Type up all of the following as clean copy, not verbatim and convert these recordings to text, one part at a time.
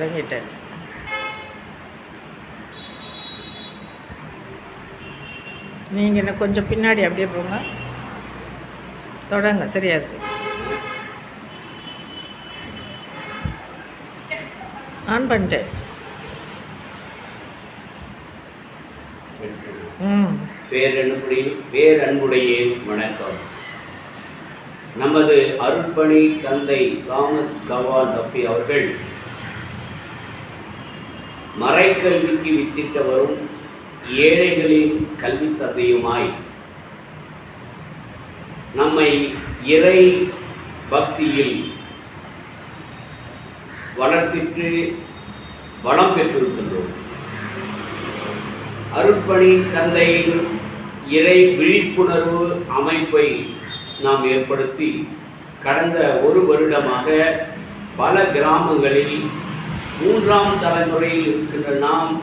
தொடங்கிட்டேன். நீங்கள் என்ன கொஞ்சம் பின்னாடி அப்படியே போங்க. தொடங்க. சரியா இருக்கு. ஆன் பண்ணிட்டேன். பேரன்புடைய வணக்கம். நமது அருட்பணி தந்தை தாமஸ் கவால் டஃபி அவர்கள் மறைக்கல்விக்கு வித்திட்ட வரும் ஏழைகளின் கல்வி தந்தையுமாய் நம்மை இறை பக்தியில் வளர்த்திட்டு வளம் பெற்றிருக்கின்றோம். அருட்பணி தந்தையின் இறை விழிப்புணர்வு அமைப்பை நாம் ஏற்படுத்தி கடந்த ஒரு வருடமாக பல கிராமங்களில் 3ஆம் தலைமுறையில் இருக்கின்ற நாம்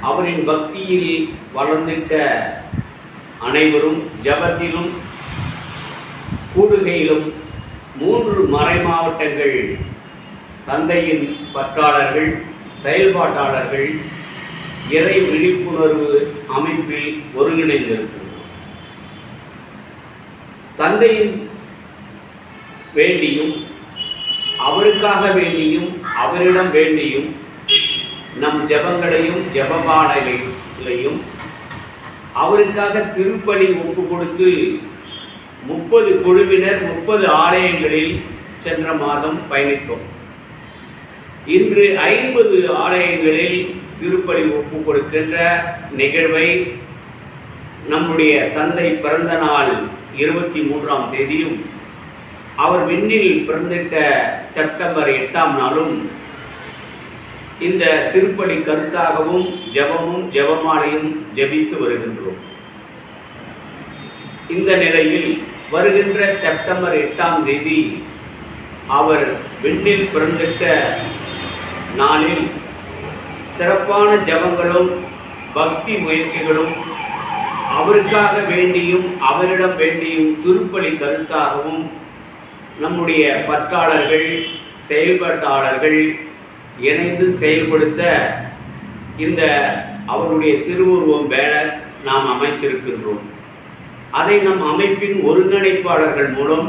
அவரின் பக்தியில் வளர்ந்திட்ட அனைவரும் ஜபத்திலும் கூடுகையிலும் 3 மறை மாவட்டங்கள் தந்தையின் பற்றாளர்கள், செயல்பாட்டாளர்கள் இறை விழிப்புணர்வு அமைப்பில் ஒருங்கிணைந்திருக்கின்றோம். தந்தையின் வேண்டியும் அவருக்காக வேண்டியும் அவரிடம் வேண்டியும் நம் ஜபங்களையும் ஜபமாலைகளையும் அவருக்காக திருப்பலி ஒப்பு கொடுத்து 30 குழுவினர் 30 ஆலயங்களில் சென்ற மாதம் பயணித்தோம். இன்று 50 ஆலயங்களில் திருப்பலி ஒப்பு கொடுக்கின்ற நிகழ்வை நம்முடைய தந்தை பிறந்த நாள் 23ஆம் தேதியும் அவர் விண்ணில் பிறந்திட்ட செப்டம்பர் 8ஆம் நாளும் இந்த திருப்பலி கருத்தாகவும் ஜபமும் ஜபமாலையும் ஜபித்து வருகின்றோம். இந்த நிலையில் வருகின்ற செப்டம்பர் 8ஆம் தேதி அவர் விண்ணில் பிறந்திட்ட நாளில் சிறப்பான ஜபங்களும் பக்தி முயற்சிகளும் அவருக்காக வேண்டியும் அவரிடம் வேண்டியும் திருப்பலி கருத்தாகவும் நம்முடைய பற்றாளர்கள் செயல்பாட்டாளர்கள் இணைந்து செயல்படுத்த இந்த அவருடைய திருவுருவம் பேனர் நாம் அமைத்திருக்கின்றோம். அதை நம் அமைப்பின் ஒருங்கிணைப்பாளர்கள் மூலம்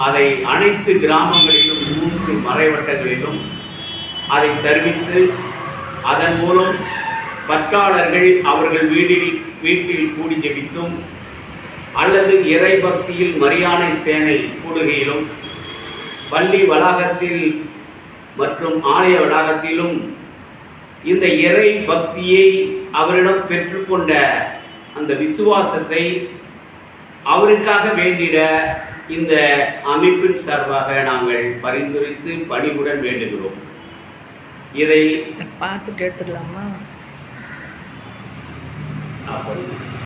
அதை அனைத்து கிராமங்களிலும் 3 மறைவட்டங்களிலும் அதை தெரிவித்து அதன் மூலம் பற்றாளர்கள் அவர்கள் வீட்டில் கூடி ஜெபித்தும் அல்லது இறை பக்தியில் மரியாதை சேனை கூடுகையிலும் பள்ளி வளாகத்தில் மற்றும் ஆலய வளாகத்திலும் இந்த இறை பக்தியை அவரிடம் பெற்றுக்கொண்ட அந்த விசுவாசத்தை அவருக்காக வேண்டிட இந்த அமைப்பின் சார்பாக நாங்கள் பரிந்துரைத்து பணிவுடன் வேண்டுகிறோம். இதை பார்த்துட்டு எடுத்துக்கலாமா?